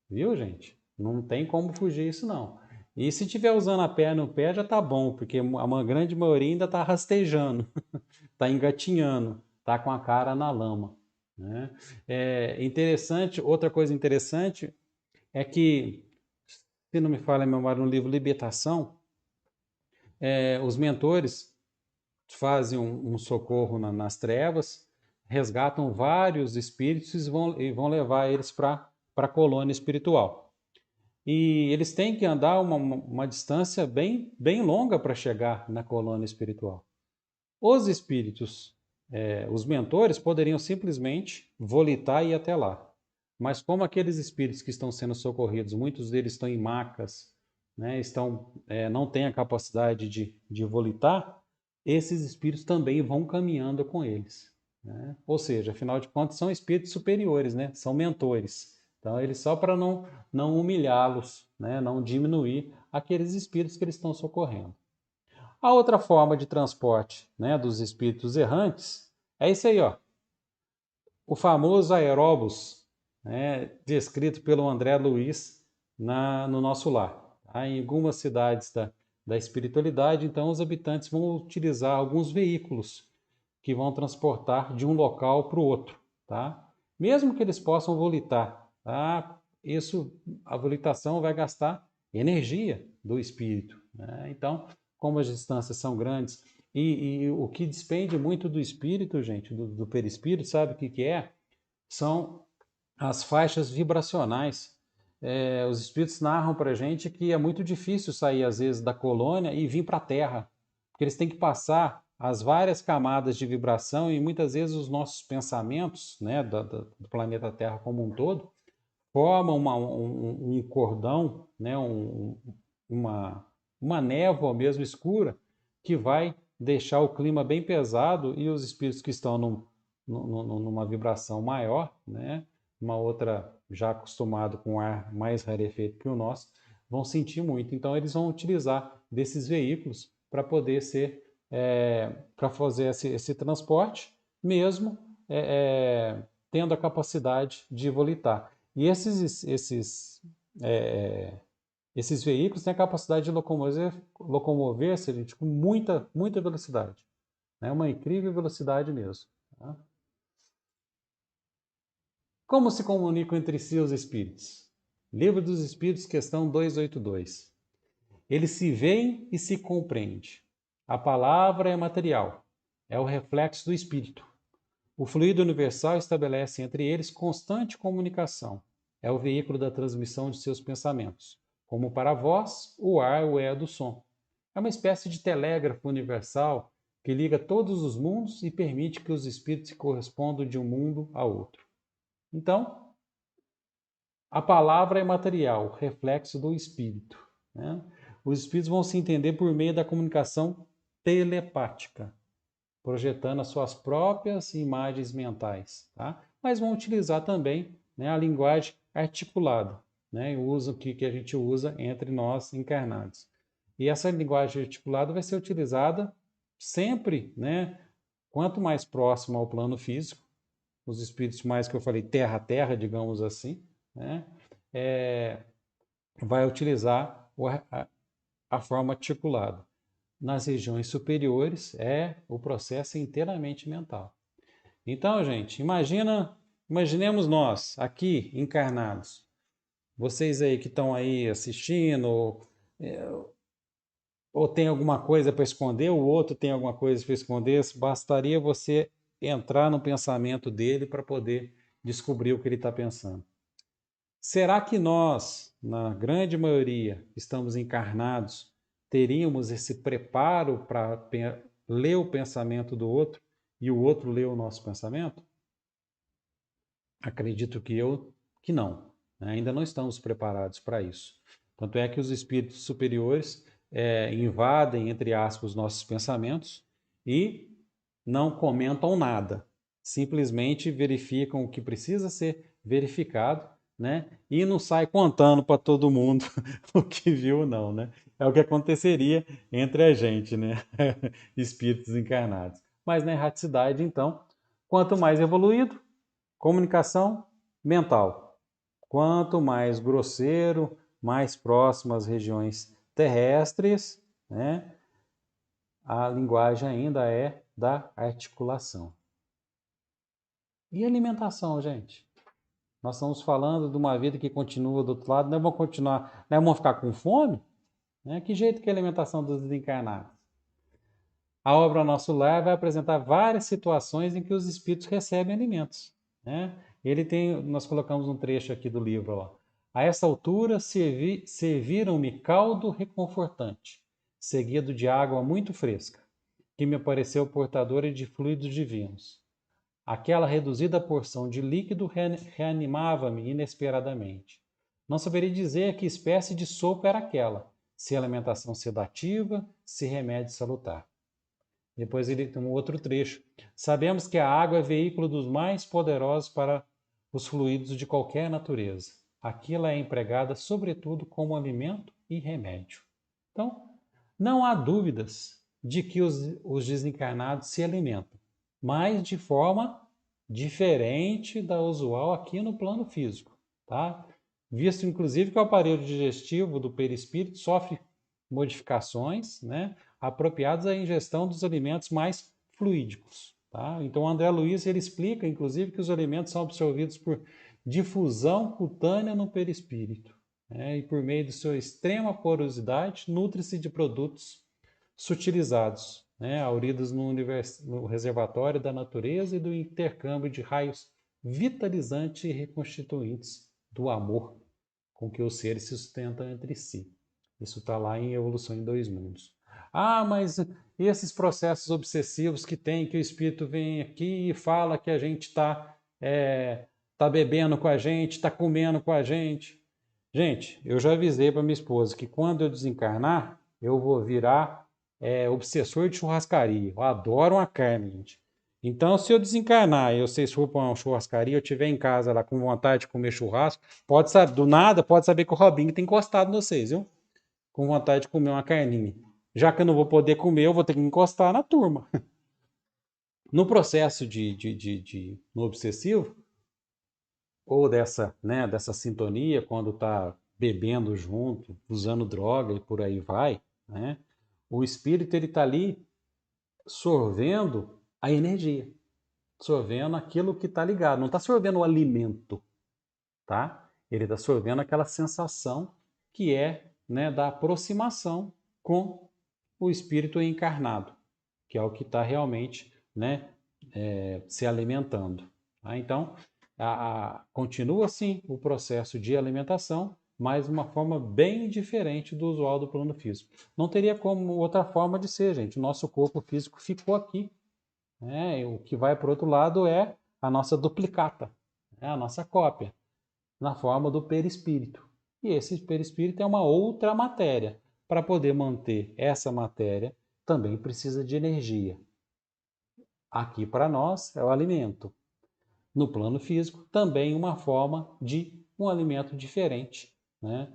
viu, gente? Não tem como fugir isso não. E se tiver usando a perna e o pé já tá bom, porque a grande maioria ainda está rastejando, está engatinhando, está com a cara na lama, né? É interessante, outra coisa interessante é que, se não me falha a memória, no livro Libertação, os mentores fazem um socorro nas trevas, resgatam vários espíritos e vão levar eles para a colônia espiritual. E eles têm que andar uma distância bem longa para chegar na colônia espiritual. Os espíritos, os mentores, poderiam simplesmente volitar e ir até lá. Mas como aqueles espíritos que estão sendo socorridos, muitos deles estão em macas, né, não têm a capacidade de volitar, esses espíritos também vão caminhando com eles. Né? Ou seja, afinal de contas, são espíritos superiores, né? São mentores. Então, eles só para não humilhá-los, né? Não diminuir aqueles espíritos que eles estão socorrendo. A outra forma de transporte, né, dos espíritos errantes é isso aí, ó, o famoso aeróbus, né, descrito pelo André Luiz no nosso lar. Tá? Em algumas cidades da espiritualidade, então, os habitantes vão utilizar alguns veículos que vão transportar de um local para o outro, tá? Mesmo que eles possam volitar, tá? A volitação vai gastar energia do espírito, né? Então, como as distâncias são grandes e o que despende muito do espírito, gente, do perispírito, sabe o que é? São as faixas vibracionais. Os espíritos narram para a gente que é muito difícil sair, às vezes, da colônia e vir para a Terra, porque eles têm que passar as várias camadas de vibração e muitas vezes os nossos pensamentos, né, do planeta Terra como um todo, formam um cordão, né, uma névoa mesmo escura, que vai deixar o clima bem pesado e os espíritos que estão numa vibração maior, né, uma outra já acostumado com ar mais rarefeito que o nosso, vão sentir muito. Então eles vão utilizar desses veículos para poder ser, para fazer esse transporte, mesmo tendo a capacidade de volitar. E esses veículos têm a capacidade de locomover-se, gente, com muita velocidade. É, né? Uma incrível velocidade mesmo. Tá? Como se comunicam entre si os espíritos? Livro dos Espíritos, questão 282. Eles se veem e se compreendem. A palavra é material, é o reflexo do espírito. O fluido universal estabelece entre eles constante comunicação. É o veículo da transmissão de seus pensamentos. Como para vós, o ar o é do som. É uma espécie de telégrafo universal que liga todos os mundos e permite que os espíritos se correspondam de um mundo a outro. Então, a palavra é material, reflexo do espírito, né? Os espíritos vão se entender por meio da comunicação telepática, projetando as suas próprias imagens mentais, tá? Mas vão utilizar também, né, a linguagem articulada, né, o uso que a gente usa entre nós encarnados. E essa linguagem articulada vai ser utilizada sempre, né, quanto mais próximo ao plano físico, os espíritos mais que eu falei terra a terra, digamos assim, né, vai utilizar a forma articulada. Nas regiões superiores, o processo inteiramente mental. Então, gente, imaginemos nós aqui encarnados, vocês aí que estão aí assistindo, ou tem alguma coisa para esconder, o outro tem alguma coisa para esconder, bastaria você entrar no pensamento dele para poder descobrir o que ele está pensando. Será que nós, na grande maioria, estamos encarnados, teríamos esse preparo para ler o pensamento do outro e o outro ler o nosso pensamento? Acredito que não. Ainda não estamos preparados para isso. Tanto é que os espíritos superiores invadem, entre aspas, os nossos pensamentos e não comentam nada. Simplesmente verificam o que precisa ser verificado, né? E não sai contando para todo mundo o que viu ou não, né? É o que aconteceria entre a gente, né? Espíritos encarnados. Mas na erraticidade, então, quanto mais evoluído, comunicação mental. Quanto mais grosseiro, mais próximo às regiões terrestres, né? A linguagem ainda é da articulação. E alimentação, gente? Nós estamos falando de uma vida que continua do outro lado, nós vamos continuar, nós vamos ficar com fome? Né? Que jeito que é a alimentação dos desencarnados? A obra Nosso Lar vai apresentar várias situações em que os espíritos recebem alimentos, né? Nós colocamos um trecho aqui do livro, ó. A essa altura serviram-me caldo reconfortante, seguido de água muito fresca, que me pareceu portadora de fluidos divinos. Aquela reduzida porção de líquido reanimava-me inesperadamente. Não saberia dizer que espécie de sopa era aquela, se alimentação sedativa, se remédio salutar. Depois ele tem um outro trecho. Sabemos que a água é veículo dos mais poderosos para os fluidos de qualquer natureza. Aqui ela é empregada sobretudo como alimento e remédio. Então, não há dúvidas de que os desencarnados se alimentam, mas de forma diferente da usual aqui no plano físico, tá? Visto inclusive que o aparelho digestivo do perispírito sofre modificações, né, apropriadas à ingestão dos alimentos mais fluídicos. Tá? Então, o André Luiz ele explica, inclusive, que os alimentos são absorvidos por difusão cutânea no perispírito, né? E por meio de sua extrema porosidade, nutre-se de produtos sutilizados, né? Auridos no reservatório da natureza e do intercâmbio de raios vitalizantes e reconstituintes do amor com que os seres se sustentam entre si. Isso está lá em Evolução em Dois Mundos. Ah, mas esses processos obsessivos que tem, que o espírito vem aqui e fala que a gente tá bebendo com a gente, está comendo com a gente. Gente, eu já avisei para minha esposa que quando eu desencarnar, eu vou virar obsessor de churrascaria. Eu adoro uma carne, gente. Então, se eu desencarnar e vocês for para uma churrascaria, eu estiver em casa lá com vontade de comer churrasco, pode saber, do nada, pode saber que o Robinho tem encostado em vocês, viu? Com vontade de comer uma carninha. Já que eu não vou poder comer, eu vou ter que encostar na turma. No processo no obsessivo, ou dessa sintonia, quando está bebendo junto, usando droga e por aí vai, né? O espírito ele está ali sorvendo a energia, sorvendo aquilo que está ligado. Não está sorvendo o alimento, tá? Ele está sorvendo aquela sensação que é, né, da aproximação com o espírito encarnado, que é o que está realmente, né, se alimentando. Tá? Então, continua assim o processo de alimentação, mas de uma forma bem diferente do usual do plano físico. Não teria como outra forma de ser, gente. O nosso corpo físico ficou aqui, né? E o que vai para o outro lado é a nossa duplicata, né? A nossa cópia, na forma do perispírito. E esse perispírito é uma outra matéria. Para poder manter essa matéria, também precisa de energia. Aqui para nós é o alimento. No plano físico, também uma forma de um alimento diferente, né?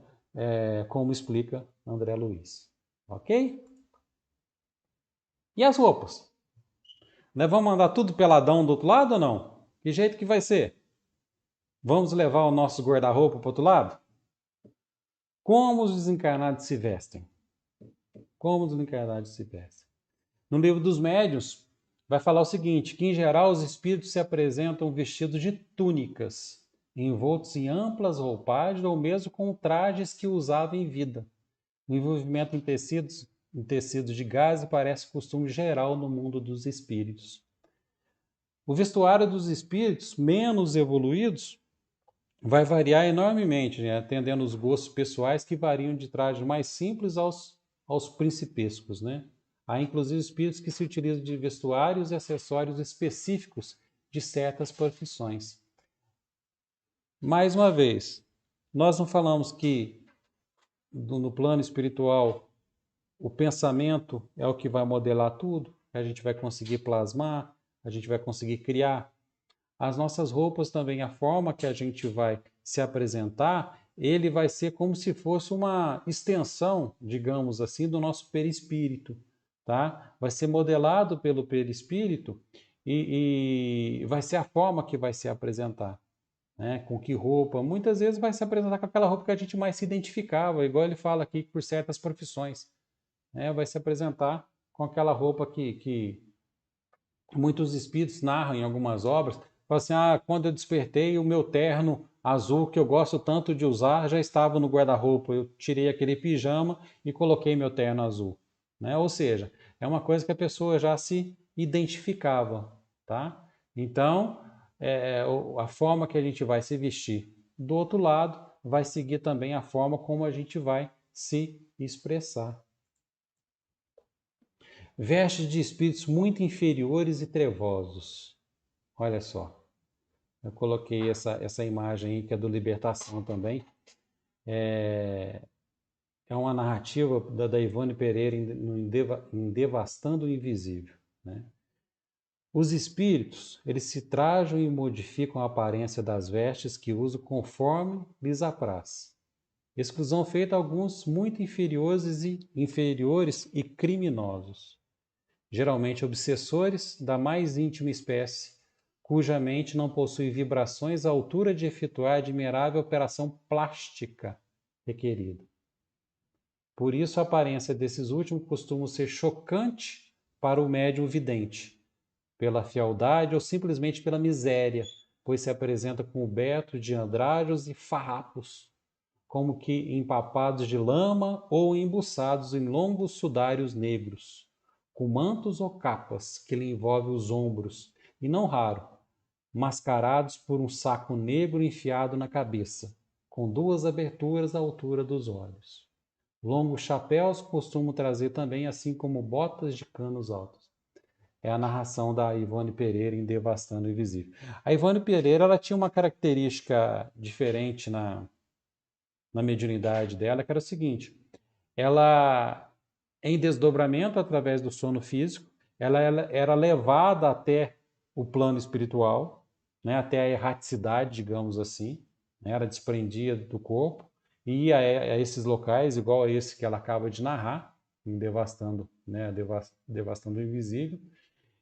Como explica André Luiz. Ok? E as roupas? Né? Vamos andar tudo peladão do outro lado ou não? Que jeito que vai ser? Vamos levar o nosso guarda-roupa para o outro lado? Como os desencarnados se vestem? Como os desencarnados se vestem? No livro dos médiuns, vai falar o seguinte, que em geral os espíritos se apresentam vestidos de túnicas, envoltos em amplas roupagens ou mesmo com trajes que usavam em vida. O envolvimento em tecidos de gaze parece costume geral no mundo dos espíritos. O vestuário dos espíritos menos evoluídos vai variar enormemente, né? Atendendo os gostos pessoais que variam de trajes mais simples aos principescos, né? Há inclusive espíritos que se utilizam de vestuários e acessórios específicos de certas profissões. Mais uma vez, nós não falamos que no plano espiritual o pensamento é o que vai modelar tudo, a gente vai conseguir plasmar, a gente vai conseguir criar. As nossas roupas também, a forma que a gente vai se apresentar, ele vai ser como se fosse uma extensão, digamos assim, do nosso perispírito, tá? Vai ser modelado pelo perispírito e vai ser a forma que vai se apresentar, né? Com que roupa? Muitas vezes vai se apresentar com aquela roupa que a gente mais se identificava, igual ele fala aqui por certas profissões, né? Vai se apresentar com aquela roupa que muitos espíritos narram em algumas obras, falam assim, quando eu despertei, o meu terno azul, que eu gosto tanto de usar, já estava no guarda-roupa. Eu tirei aquele pijama e coloquei meu terno azul. Né? Ou seja, é uma coisa que a pessoa já se identificava. Tá? Então, a forma que a gente vai se vestir do outro lado vai seguir também a forma como a gente vai se expressar. Vestes de espíritos muito inferiores e trevosos. Olha só, eu coloquei essa imagem aí que é do Libertação também. É uma narrativa da Ivone Pereira em Devastando o Invisível. Né? Os espíritos, eles se trajam e modificam a aparência das vestes que usam conforme lhes apraz. Exclusão feita a alguns muito inferiores e criminosos, geralmente obsessores da mais íntima espécie, cuja mente não possui vibrações à altura de efetuar a admirável operação plástica requerida. Por isso, a aparência desses últimos costuma ser chocante para o médium vidente, pela fealdade ou simplesmente pela miséria, pois se apresenta coberto de andrajos e farrapos, como que empapados de lama ou embuçados em longos sudários negros, com mantos ou capas que lhe envolvem os ombros, e não raro, mascarados por um saco negro enfiado na cabeça, com duas aberturas à altura dos olhos. Longos chapéus costumam trazer também, assim como botas de canos altos. É a narração da Ivone Pereira em Devastando o Invisível. A Ivone Pereira ela tinha uma característica diferente na mediunidade dela, que era o seguinte: ela, em desdobramento através do sono físico, ela era levada até o plano espiritual, né, até a erraticidade, digamos assim, né, era desprendia do corpo e ia a esses locais, igual a esse que ela acaba de narrar, em Devastando, né, Devastando o Invisível.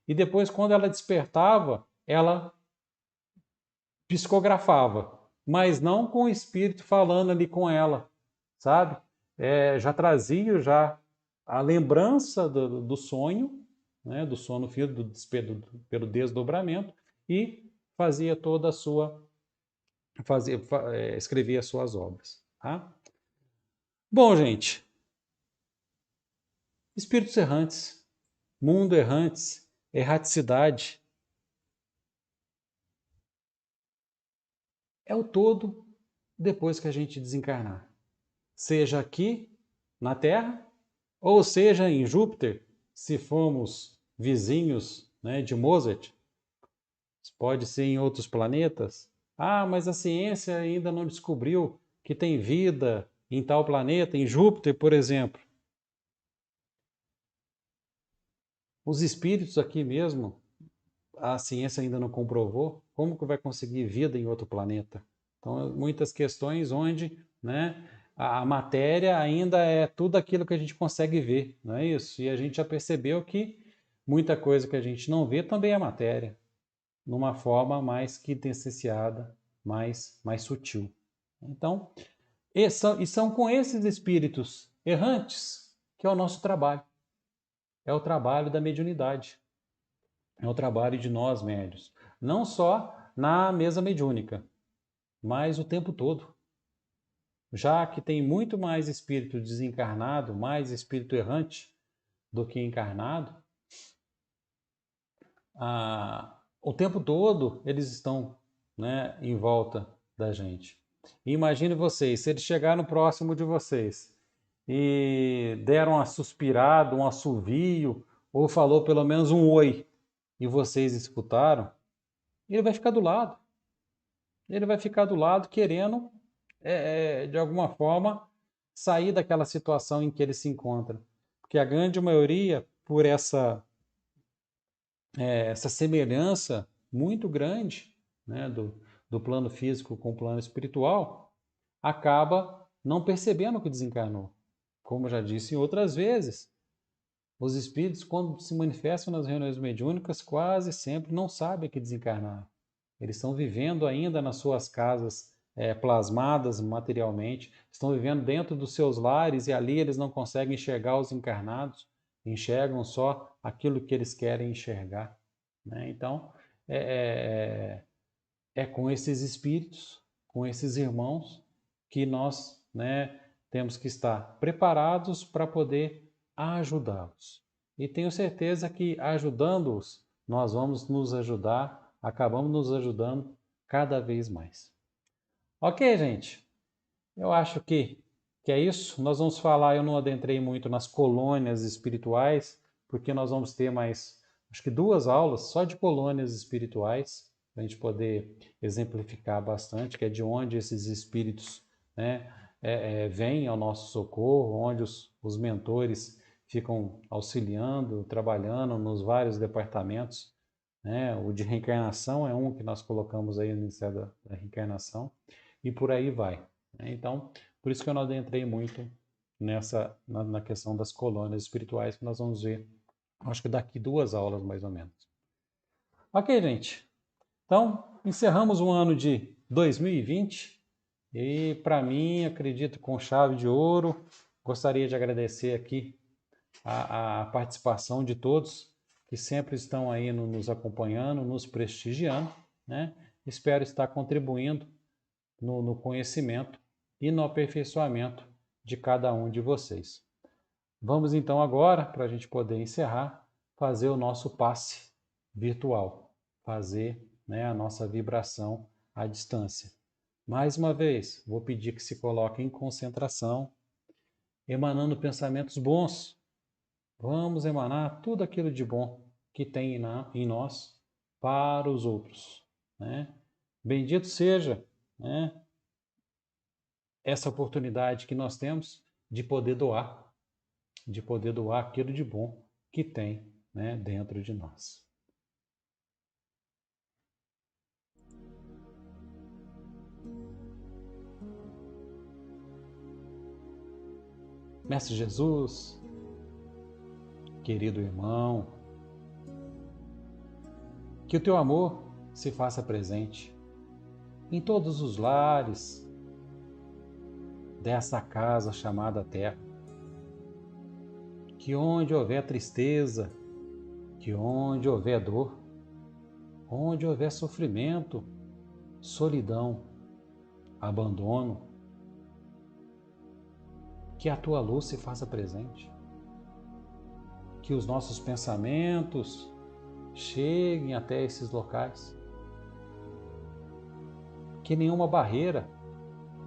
E depois, quando ela despertava, ela psicografava, mas não com o espírito falando ali com ela, sabe? Já trazia já a lembrança do sonho, né, do sono físico, pelo desdobramento, e fazia toda a sua, escrevia as suas obras. Tá? Bom, gente, espíritos errantes, mundo errantes, erraticidade, é o todo depois que a gente desencarnar. Seja aqui na Terra, ou seja em Júpiter, se formos vizinhos, né, de Mozart, pode ser em outros planetas. Ah, mas a ciência ainda não descobriu que tem vida em tal planeta, em Júpiter, por exemplo. Os espíritos aqui mesmo, a ciência ainda não comprovou. Como que vai conseguir vida em outro planeta? Então, muitas questões onde, né, a matéria ainda é tudo aquilo que a gente consegue ver, não é isso? E a gente já percebeu que muita coisa que a gente não vê também é matéria, numa forma mais quintessenciada, mais sutil. Então, são com esses espíritos errantes que é o nosso trabalho. É o trabalho da mediunidade. É o trabalho de nós, médios. Não só na mesa mediúnica, mas o tempo todo. Já que tem muito mais espírito desencarnado, mais espírito errante do que encarnado, o tempo todo eles estão, né, em volta da gente. E imagine vocês, se eles chegaram próximo de vocês e deram uma suspirada, um assovio, ou falou pelo menos um oi, e vocês escutaram, ele vai ficar do lado. Ele vai ficar do lado querendo, de alguma forma, sair daquela situação em que ele se encontra. Porque a grande maioria, por essa semelhança muito grande, né, do plano físico com o plano espiritual, acaba não percebendo que desencarnou. Como eu já disse em outras vezes, os espíritos, quando se manifestam nas reuniões mediúnicas, quase sempre não sabem que desencarnaram. Eles estão vivendo ainda nas suas casas, plasmadas materialmente, estão vivendo dentro dos seus lares e ali eles não conseguem enxergar os encarnados, enxergam só aquilo que eles querem enxergar. Né? Então, é com esses espíritos, com esses irmãos, que nós, né, temos que estar preparados para poder ajudá-los. E tenho certeza que ajudando-os, nós vamos nos ajudar, acabamos nos ajudando cada vez mais. Ok, gente? Eu acho que é isso. Nós vamos falar, eu não adentrei muito nas colônias espirituais, porque nós vamos ter mais, acho que 2 aulas só de colônias espirituais, para a gente poder exemplificar bastante, que é de onde esses espíritos, né, vêm ao nosso socorro, onde os mentores ficam auxiliando, trabalhando nos vários departamentos. Né? O de reencarnação é um que nós colocamos aí no Ministério da Reencarnação, e por aí vai. Né? Então, por isso que eu não adentrei muito na questão das colônias espirituais, que nós vamos ver, acho que daqui 2 aulas mais ou menos. Ok, gente? Então, encerramos o ano de 2020 e, para mim, acredito com chave de ouro. Gostaria de agradecer aqui a participação de todos que sempre estão aí nos acompanhando, nos prestigiando, né? Espero estar contribuindo no conhecimento e no aperfeiçoamento de cada um de vocês. Vamos então agora, para a gente poder encerrar, fazer o nosso passe virtual, fazer, né, a nossa vibração à distância. Mais uma vez, vou pedir que se coloquem em concentração, emanando pensamentos bons. Vamos emanar tudo aquilo de bom que tem em nós para os outros, né? Bendito seja, né, essa oportunidade que nós temos de poder doar aquilo de bom que tem, né, dentro de nós. Mestre Jesus, querido irmão, que o teu amor se faça presente em todos os lares dessa casa chamada Terra. Que onde houver tristeza, que onde houver dor, onde houver sofrimento, solidão, abandono, que a tua luz se faça presente. Que os nossos pensamentos cheguem até esses locais. Que nenhuma barreira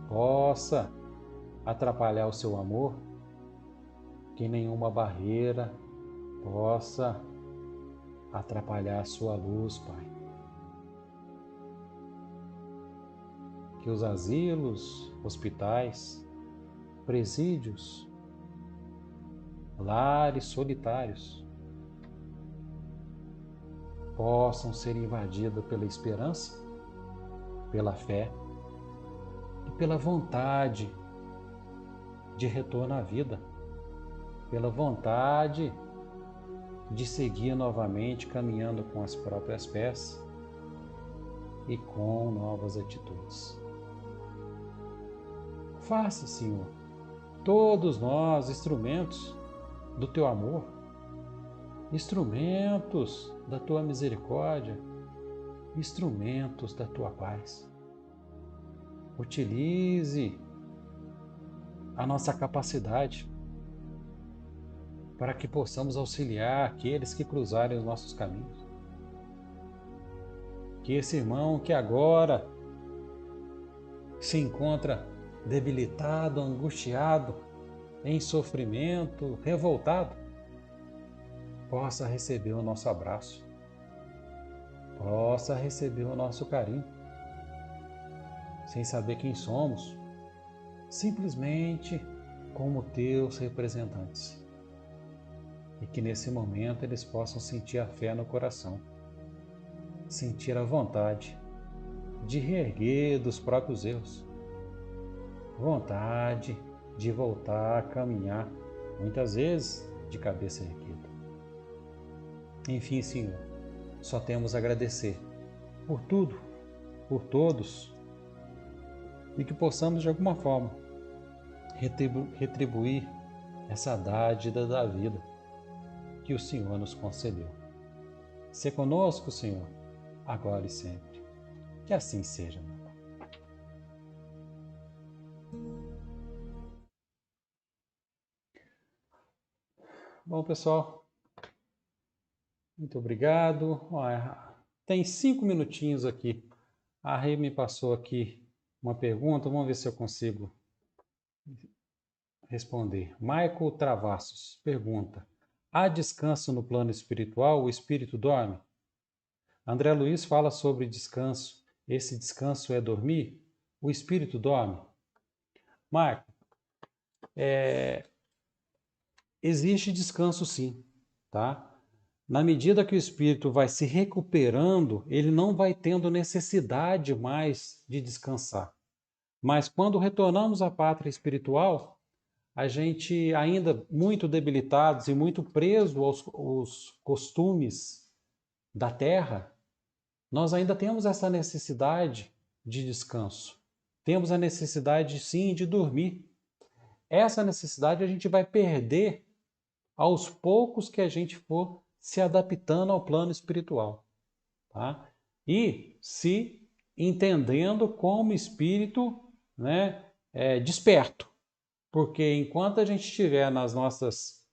possa atrapalhar o seu amor. Que nenhuma barreira possa atrapalhar a sua luz, Pai. Que os asilos, hospitais, presídios, lares solitários possam ser invadidos pela esperança, pela fé e pela vontade de retorno à vida, pela vontade de seguir novamente caminhando com as próprias pés e com novas atitudes. Faça, Senhor, todos nós instrumentos do Teu amor, instrumentos da Tua misericórdia, instrumentos da Tua paz. Utilize a nossa capacidade para que possamos auxiliar aqueles que cruzarem os nossos caminhos. Que esse irmão que agora se encontra debilitado, angustiado, em sofrimento, revoltado, possa receber o nosso abraço, possa receber o nosso carinho, sem saber quem somos, simplesmente como teus representantes. E que nesse momento eles possam sentir a fé no coração, sentir a vontade de reerguer dos próprios erros, vontade de voltar a caminhar, muitas vezes de cabeça erguida. Enfim, Senhor, só temos a agradecer por tudo, por todos, e que possamos de alguma forma retribuir essa dádiva da vida que o Senhor nos concedeu. Se conosco, Senhor, agora e sempre. Que assim seja, meu Pai. Bom, pessoal, muito obrigado. Tem 5 minutinhos aqui. A Rê me passou aqui uma pergunta, vamos ver se eu consigo responder. Michael Travassos pergunta: há descanso no plano espiritual? O espírito dorme? André Luiz fala sobre descanso. Esse descanso é dormir? O espírito dorme? Michael, existe descanso sim, tá? Na medida que o espírito vai se recuperando, ele não vai tendo necessidade mais de descansar. Mas quando retornamos à pátria espiritual, a gente ainda muito debilitados e muito preso aos costumes da terra, nós ainda temos essa necessidade de descanso. Temos a necessidade, sim, de dormir. Essa necessidade a gente vai perder aos poucos que a gente for se adaptando ao plano espiritual, tá? E se entendendo como espírito, né, desperto, porque enquanto a gente estiver nas nossas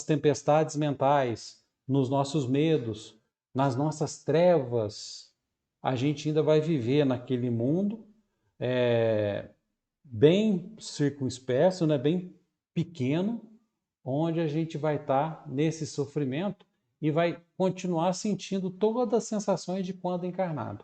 tempestades mentais, nos nossos medos, nas nossas trevas, a gente ainda vai viver naquele mundo é, bem circunspécio, né, bem pequeno, onde a gente vai estar nesse sofrimento e vai continuar sentindo todas as sensações de quando encarnado.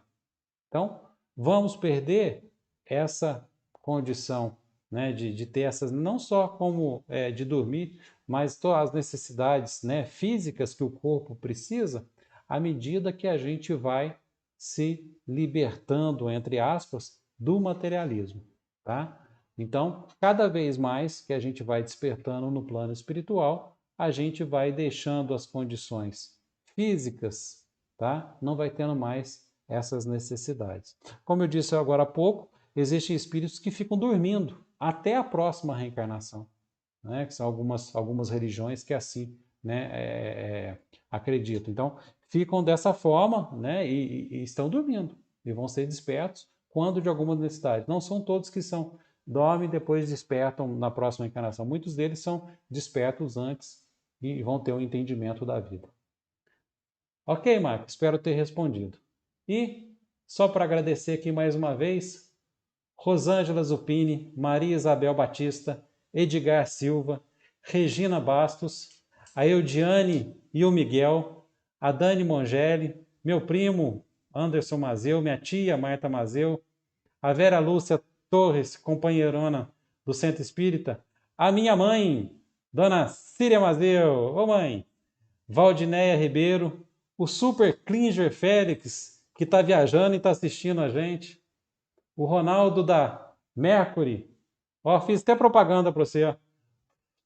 Então, vamos perder essa condição, né, de ter essas, não só como de dormir, mas todas as necessidades, né, físicas que o corpo precisa, à medida que a gente vai se libertando, entre aspas, do materialismo, tá? Então, cada vez mais que a gente vai despertando no plano espiritual, a gente vai deixando as condições físicas, tá? Não vai tendo mais essas necessidades. Como eu disse agora há pouco, existem espíritos que ficam dormindo até a próxima reencarnação, né? Que são algumas religiões que assim, né, acreditam. Então, ficam dessa forma, né, e estão dormindo e vão ser despertos quando de alguma necessidade. Não são todos que dormem e depois despertam na próxima encarnação. Muitos deles são despertos antes e vão ter um entendimento da vida. Ok, Marco, espero ter respondido. E, só para agradecer aqui mais uma vez, Rosângela Zupini, Maria Isabel Batista, Edgar Silva, Regina Bastos, a Eudiane e o Miguel, a Dani Mongelli, meu primo Anderson Mazeu, minha tia Marta Mazeu, a Vera Lúcia Torres, companheirona do Centro Espírita, a minha mãe, Dona Círia Mazeu, ô mãe, Valdinéia Ribeiro, o Super Klinger Félix, que está viajando e está assistindo a gente, o Ronaldo da Mercury, ó, fiz até propaganda para você, ó.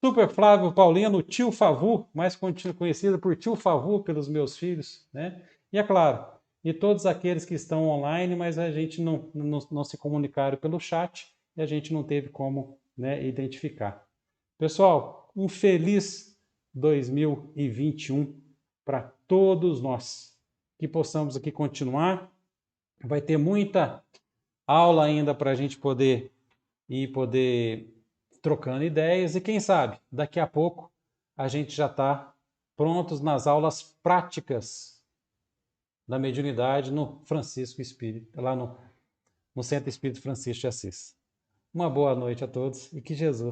Super Flávio Paulino, tio Favu, mais conhecido por tio Favu pelos meus filhos, né? E é claro, e todos aqueles que estão online, mas a gente não se comunicaram pelo chat e a gente não teve como, né, identificar. Pessoal, um feliz 2021 para todos nós. Que possamos aqui continuar. Vai ter muita aula ainda para a gente poder trocando ideias e quem sabe daqui a pouco a gente já está prontos nas aulas práticas da mediunidade no Francisco Espírito, lá no Centro Espírito Francisco de Assis. Uma boa noite a todos e que Jesus